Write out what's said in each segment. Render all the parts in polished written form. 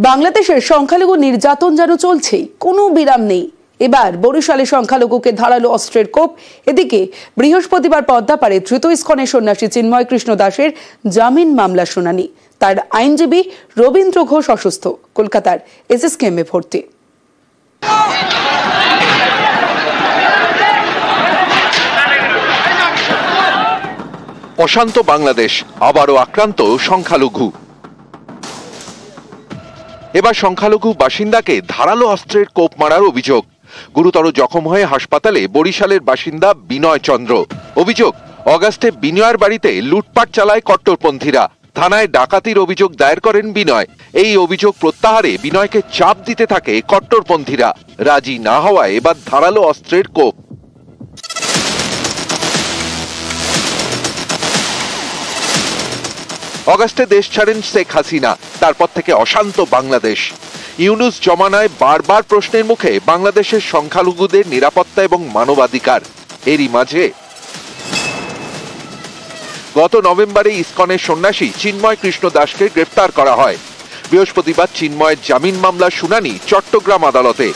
বাংলাদেশের সংখ্যালঘু নির্যাতন যেন চলছেই, কোনো বিরাম নেই। এবার বরিশালে সংখ্যালঘুকে ধারালো অস্ত্রের কোপ। এদিকে বৃহস্পতিবার পদ্মাপাড়ে ধৃত ইস্কনের সন্ন্যাসী চিন্ময় কৃষ্ণ দাসের জামিন মামলা শুনানি। তার আইনজীবী রবীন্দ্র ঘোষ অসুস্থ, কলকাতার এসএসকেএমে ভর্তি। অশান্ত বাংলাদেশ, আবারও আক্রান্ত সংখ্যালঘু। এবার সংখ্যালঘু বাসিন্দাকে ধারালো অস্ত্রের কোপ মারার অভিযোগ। গুরুতর জখম হয়ে হাসপাতালে বরিশালের বাসিন্দা বিনয় চন্দ্র। অভিযোগ, অগাস্টে বিনয়ের বাড়িতে লুটপাট চালায় কট্টরপন্থীরা। থানায় ডাকাতির অভিযোগ দায়ের করেন বিনয়। এই অভিযোগ প্রত্যাহারে বিনয়কে চাপ দিতে থাকে কট্টরপন্থীরা। রাজি না হওয়ায় এবার ধারালো অস্ত্রের কোপ। অগাস্টে দেশ ছাড়েন শেখ হাসিনা, তারপর থেকে অশান্ত বাংলাদেশ। ইউনূস জমানায় বারবার প্রশ্নের মুখে বাংলাদেশের সংখ্যালঘুদের নিরাপত্তা এবং মানবাধিকার। এরই মাঝে গত নভেম্বরে ইস্কনের সন্ন্যাসী চিন্ময় কৃষ্ণ দাসকে গ্রেফতার করা হয়। বৃহস্পতিবার চিন্ময়ের জামিন মামলার শুনানি চট্টগ্রাম আদালতে।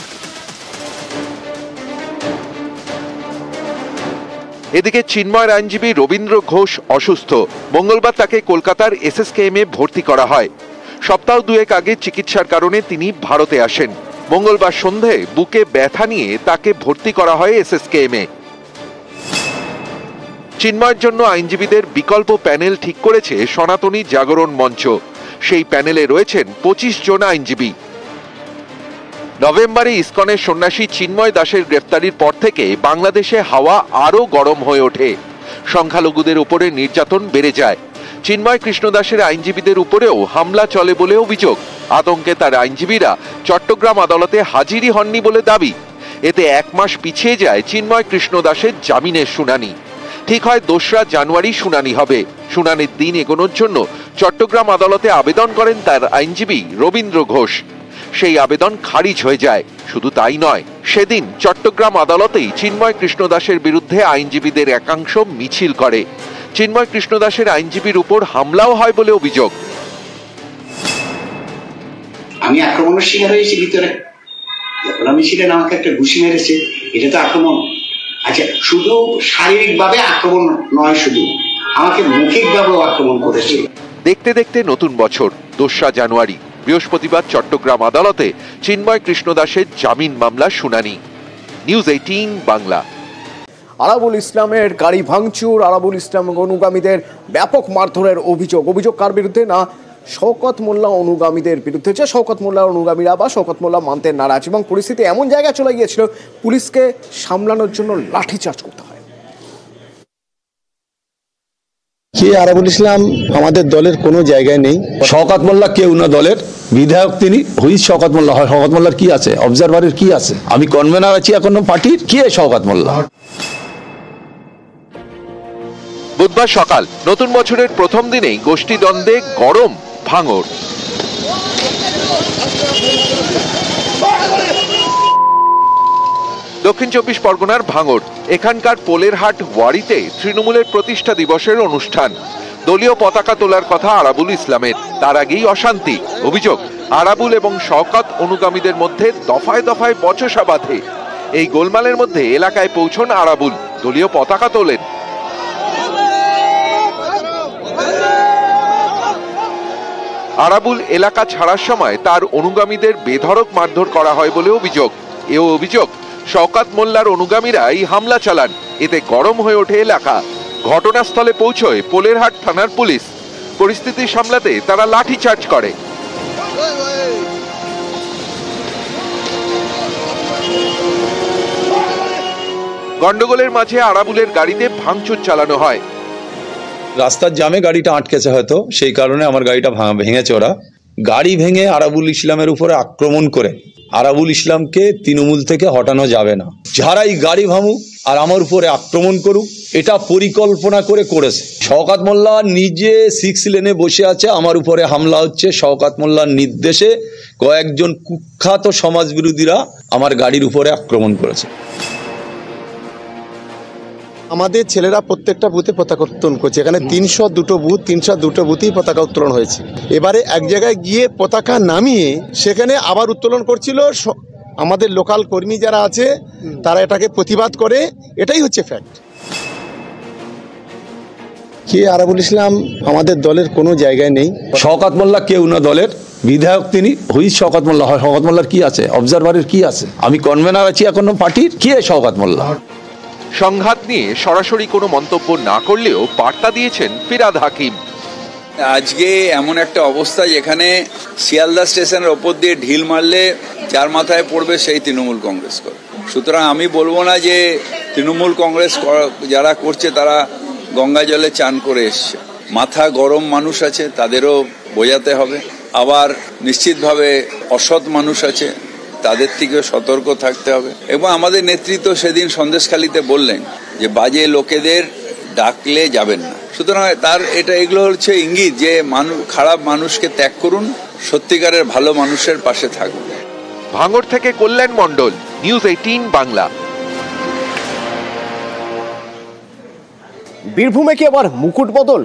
এদিকে চিন্ময়ের আইনজীবী রবীন্দ্র ঘোষ অসুস্থ। মঙ্গলবার তাকে কলকাতার এসএসকেএমে ভর্তি করা হয়। সপ্তাহ দুয়েক আগে চিকিৎসার কারণে তিনি ভারতে আসেন। মঙ্গলবার সন্ধে বুকে ব্যথা নিয়ে তাকে ভর্তি করা হয় এসএসকেএমে। চিন্ময়ের জন্য আইনজীবীদের বিকল্প প্যানেল ঠিক করেছে সনাতনী জাগরণ মঞ্চ। সেই প্যানেলে রয়েছেন 25 জন আইনজীবী। নভেম্বরে ইস্কনের সন্ন্যাসী চিন্ময় দাসের গ্রেফতারির পর থেকে বাংলাদেশে হাওয়া আরও গরম হয়ে ওঠে। সংখ্যালঘুদের উপরে নির্যাতন বেড়ে যায়। চিন্ময় কৃষ্ণ দাসের আইনজীবীদের উপরেও হামলা চলে বলে অভিযোগ। আতঙ্কে তার আইনজীবীরা চট্টগ্রাম আদালতে হাজিরই হননি বলে দাবি। এতে 1 মাস পিছিয়ে যায় চিন্ময় কৃষ্ণ দাসের জামিনের শুনানি। ঠিক হয় 2রা জানুয়ারি শুনানি হবে। শুনানির দিন এগোনোর জন্য চট্টগ্রাম আদালতে আবেদন করেন তার আইনজীবী রবীন্দ্র ঘোষ। সেই আবেদন খারিজ হয়ে যায়। শুধু তাই নয়, সেদিন চট্টগ্রাম আদালতেই চিন্ময় কৃষ্ণ দাসের বিরুদ্ধে আইনজীবীদের একাংশ মিছিল করে। চিন্ময় কৃষ্ণ দাসের আইনজীবীর উপর হামলাও হয় বলে অভিযোগ। আমি আক্রমণের শিকার হয়েছি ভিতরে, যখন আমি ছিলেন আমাকে একটা ঘুষি মেরেছে, এটা তো আক্রমণ। আচ্ছা, শুধু শারীরিকভাবে আক্রমণ নয়, শুধু আমাকে মৌখিকভাবেও আক্রমণ করেছে। দেখতে দেখতে নতুন বছর 2রা জানুয়ারি বৃহস্পতিবার চট্টগ্রাম আদালতে চিন্ময় কৃষ্ণ দাসের জামিন মামলা শুনানি। নিউজ 18 বাংলা। আরাবুল ইসলামের গাড়ি ভাঙচুর, আরাবুল ইসলাম অনুগামীদের ব্যাপক মারধরের অভিযোগ কার বিরুদ্ধে? না, শওকত মোল্লা অনুগামীদের বিরুদ্ধে। যে শওকত মোল্লা অনুগামীরা বা শওকত মোল্লা মানতে নারাজ, এবং পরিস্থিতি এমন জায়গায় চলে গিয়েছিল পুলিশকে সামলানোর জন্য লাঠিচার্জ করতে হয়। কি আরাবুল ইসলাম আমাদের দলের কোনো জায়গায় নেই। শওকত মোল্লা কেউ না দলের বিধায়ক, তিনি হুইজ শওকত মোল্লা হয়। শওকত মোল্লার কি আছে? অবজারভারের কি আছে? আমি কনভেনার আছি এখনো পার্টির। কি শওকত মোল্লা? বুধবার সকাল নতুন বছরের প্রথম দিনেই গোষ্ঠী দ্বন্দ্বে গরম ভাঙড়। দক্ষিণ 24 পরগনার ভাঙড়। এখানকার পোলেরহাট ওয়ারিতে তৃণমূলের প্রতিষ্ঠা দিবসের অনুষ্ঠান। দলীয় পতাকা তোলার কথা আরাবুল ইসলামের। তার আগেই অশান্তি। অভিযোগ, আরাবুল এবং শওকত অনুগামীদের মধ্যে দফায় দফায় বচসা বাঁধে। এই গোলমালের মধ্যে এলাকায় পৌঁছন আরাবুল, দলীয় পতাকা তোলেন। আরাবুল এলাকা ছাড়ার সময় তার অনুগামীদের বেধড়ক মারধর করা হয় বলে অভিযোগ। এও অভিযোগ, শওকত মোল্লার অনুগামীরা এই হামলা চালান। এতে গরম হয়ে ওঠে এলাকা। ঘটনাস্থলে পৌঁছয় পোলেরহাট থানার পুলিশ। পরিস্থিতি সামলাতে তারা লাঠিচার্জ করে। গন্ডগোলের মাঝে আরাবুলের গাড়িতে ভাঙচুর চালানো হয়। রাস্তার জামে গাড়িটা আটকেছে, হয়তো সেই কারণে আমার গাড়িটা ভেঙেছে। ওরা গাড়ি ভেঙে আরাবুল ইসলামের উপরে আক্রমণ করে আরাবুল ইসলামকে তৃণমূল থেকে হটানো যাবে না। যারাই গাড়ি ভাঙুক আর আমার উপরে আক্রমণ করুক, এটা পরিকল্পনা করেছে। শওকত মোল্লা নিজে 6 লেনে বসে আছে, আমার উপরে হামলা হচ্ছে। শওকত মোল্লার নির্দেশে কয়েকজন কুখ্যাত সমাজবিরোধীরা আমার গাড়ির উপরে আক্রমণ করেছে। আমাদের ছেলেরা প্রত্যেকটা বুথে পতাকা উত্তোলন করছে। এখানে 302 বুথেই পতাকা উত্তোলন হয়েছে। এবারে এক জায়গায় গিয়ে পতাকা নামিয়ে সেখানে আবার উত্তোলন করছিল। আমাদের লোকাল কর্মী যারা আছে তারা এটাকে প্রতিবাদ করে, এটাই হচ্ছে ফ্যাক্ট। কে আরাবুল ইসলাম আমাদের দলের কোনো জায়গায় নেই। শওকত মোল্লা কেউ না দলের, বিধায়ক তিনি। হুইজ শওকত মোল্লা? শওকত মোল্লার কি আছে? অবজারভারের কি আছে? আমি কনভেনার আছি এখনো পার্টির। কে শওকত মোল্লা? সংঘাত নিয়ে সরাসরি কোনো মন্তব্য না করলেও বার্তা দিয়েছেন ফিরহাদ হাকিম। আজকে এমন একটা অবস্থা যেখানে শিয়ালদা স্টেশনের ওপর দিয়ে ঢিল মারলে যার মাথায় পড়বে সেই তৃণমূল কংগ্রেস করে। সুতরাং আমি বলবো না যে তৃণমূল কংগ্রেস যারা করছে তারা গঙ্গা জলে চান করে এসছে। মাথা গরম মানুষ আছে, তাদেরও বোঝাতে হবে। আবার নিশ্চিতভাবে অসৎ মানুষ আছে, তাদের থেকেও সতর্ক থাকতে হবে। এবং আমাদের নেতৃত্ব সেদিন সন্দেশখালিতে বললেন যে বাজে লোকেদের ডাকলে যাবেন না। সুতরাং এগুলো হচ্ছে ইঙ্গিত যে খারাপ মানুষকে ত্যাগ করুন, সত্যিকারের ভালো মানুষের পাশে থাকুন। ভাঙড় থেকে কল্যাণ মণ্ডল, নিউজ 18 বাংলা। বীরভূমে কি আবার মুকুট বদল?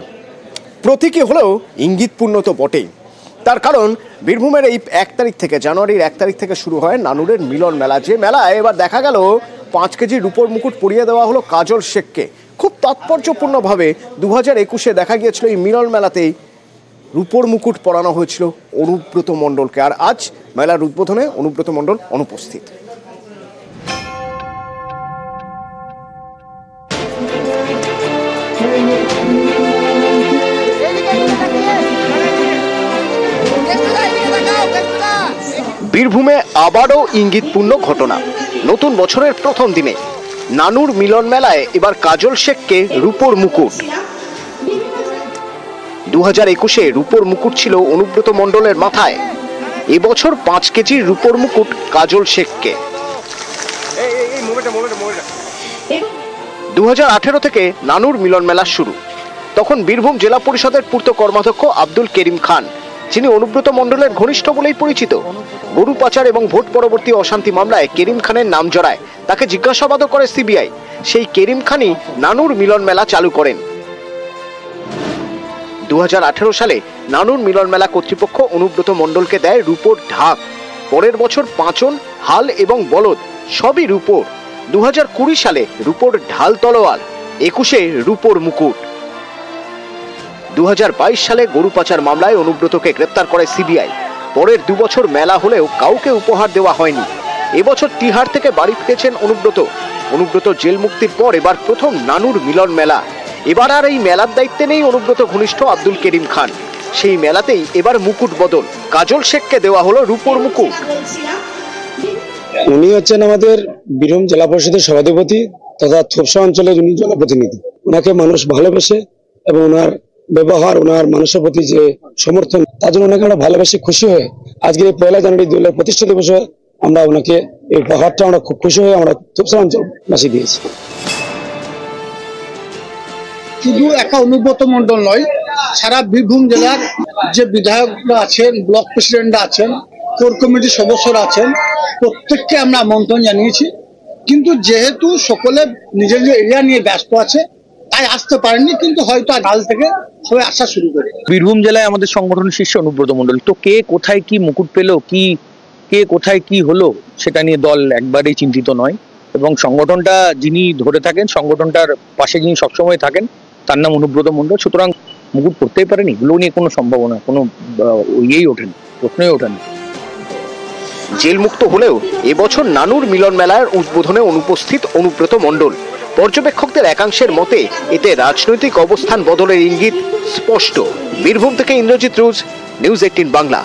প্রতীকী হলেও ইঙ্গিতপূর্ণ তো বটেই। তার কারণ বীরভূমের এই 1 তারিখ থেকে, জানুয়ারির 1 তারিখ থেকে শুরু হয় নানুরের মিলন মেলা। যে মেলায় এবার দেখা গেল 5 কেজি রূপোর মুকুট পরিয়ে দেওয়া হলো কাজল শেখকে। খুব তাৎপর্যপূর্ণভাবে 2021-এ দেখা গিয়েছিল এই মিলন মেলাতেই রূপোর মুকুট পরানো হয়েছিল অনুব্রত মণ্ডলকে। আর আজ মেলার উদ্বোধনে অনুব্রত মণ্ডল অনুপস্থিত। বীরভূমে আবারও ইঙ্গিতপূর্ণ ঘটনা। নতুন বছরের প্রথম দিনে নানুর মিলন মেলায় এবার কাজল শেখকে রূপোর মুকুট। 2021-এ রূপোর মুকুট ছিল অনুব্রত মণ্ডলের মাথায়। এবছর 5 কেজির রূপোর মুকুট কাজল শেখকে। 2018 থেকে নানুর মিলন মেলা শুরু। তখন বীরভূম জেলা পরিষদের পূর্ত কর্মাধ্যক্ষ আব্দুল করিম খান, যিনি অনুব্রত মণ্ডলের ঘনিষ্ঠ বলেই পরিচিত, গরু পাচার এবং ভোট পরবর্তী অশান্তি মামলায় করিম খানের নাম জড়ায়। তাকে জিজ্ঞাসাবাদও করে সিবিআই। সেই করিম খানই নানুর মিলন মেলা চালু করেন। 2018 সালে নানুর মিলন মেলা কর্তৃপক্ষ অনুব্রত মণ্ডলকে দেয় রূপোর ঢাক। পরের বছর পাঁচন, হাল এবং বলদ সবই রূপোর। 2020 সালে রূপোর ঢাল তলোয়ার, 21-এ রূপোর মুকুট। 2022 সালে গরু পাচার মামলায় অনুব্রতকে গ্রেপ্তার করে সিবিআই। পরের 2 বছর মেলা হলেও কাউকে উপহার দেওয়া হয়নি। এবছর তিহার থেকে বাড়ি ফিরেছেন অনুব্রত জেল মুক্তির পর এবার প্রথম নানুর মিলন মেলা। এবার আর এই মেলার দায়িত্বে নেই অনুব্রত ঘনিষ্ঠ আব্দুল করিম খান। সেই মেলাতেই এবার মুকুট বদল, কাজল শেখকে দেওয়া হলো রূপোর মুকুট। উনি হচ্ছেন আমাদের বীরভূম জেলা পরিষদের সভাধিপতি তথা থোপসা অঞ্চলের উনি জনপ্রতিনিধি। ওনাকে মানুষ ভালোবেসে এবং ওনার ব্যবহার, ওনার মানুষের প্রতি যে সমর্থন, তার জন্য ওনাকে আমরা ভালোবেসে খুশি হয়ে আজকে 1 জানুয়ারি দলের প্রতিষ্ঠা দিবসে আমরা ওনাকে এই উপহারটা আমরা খুব খুশি হয়ে আমরা থোপসা অঞ্চলবাসী দিয়েছি। শুধু একা অনুব্রত মণ্ডল নয়, সারা বীরভূম জেলার যে বিধায়করা আছেন, ব্লক প্রেসিডেন্টরা আছেন, কোর কমিটির সদস্যরা আছেন, প্রত্যেককে আমরা আমন্ত্রণ জানিয়েছি। কিন্তু যেহেতু সকলে নিজের এরিয়া নিয়ে ব্যস্ত আছে তাই আসতে পারেননি, কিন্তু হয়তো কাল থেকে সবাই আসা শুরু করে। বীরভূম জেলায় আমাদের সংগঠন শীর্ষ অনুব্রত মণ্ডল, তো কে কোথায় কি মুকুট পেল, কে কোথায় কি হলো সেটা নিয়ে দল একবারেই চিন্তিত নয়। এবং সংগঠনটা যিনি ধরে থাকেন, সংগঠনটার পাশে যিনি সবসময় থাকেন, তার নাম অনুব্রত মণ্ডল। সুতরাং মুকুট পড়তেই পারেনি, এগুলো নিয়ে কোনো সম্ভাবনা, কোনো ওঠেনি, প্রশ্নই ওঠেনি। জেলমুক্ত হলেও এবছর নানুর মিলন মেলার উদ্বোধনে অনুপস্থিত অনুব্রত মণ্ডল। পর্যবেক্ষকদের একাংশের মতে এতে রাজনৈতিক অবস্থান বদলের ইঙ্গিত স্পষ্ট। বীরভূম থেকে ইন্দ্রজিৎ রুজ, নিউজ 18 বাংলা।